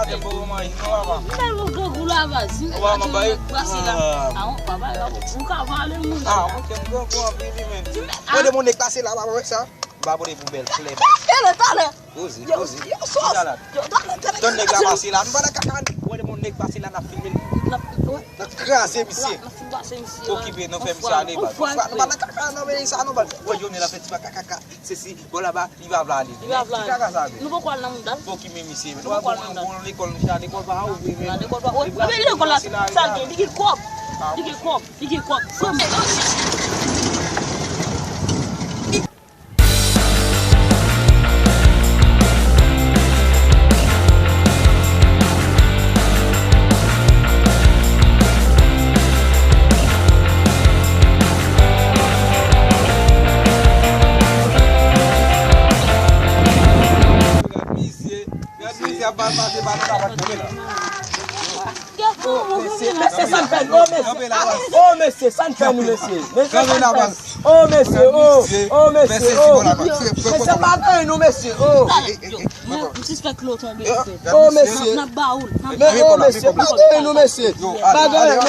Ada bawa mai, apa? Kalau ke gula basi. Wah, mabai. Basi lah. Awak baba buka vale mu. Mungkin gua pilih men. Ada mau naik taksi lah apa sa? Babu di bubel, play. Tale. Uzi. Sos. Jalan. Ton naik pasilan, pada kakan. Ada mau naik pasilan na filmin. Nakakase misi. Toki be no fem sale ba. Mana kakak no be sa ano ba? Wa yo ni la fet kakak. Sisi bola ba iba blali. Kakak sabe. Nu ko nam dal. Toki me misi. No ko no ni kol shani kol ba hawo be. Na de ko ba. O be le ko la salke digi kop. Digi kop. Fam. Oh monsieur, ça ne fait nous monsieur. Oh monsieur, oh monsieur, mais c'est pas bien nous monsieur. Oh. Oh monsieur. Mais oh monsieur, pas bien nous monsieur. Pas bien.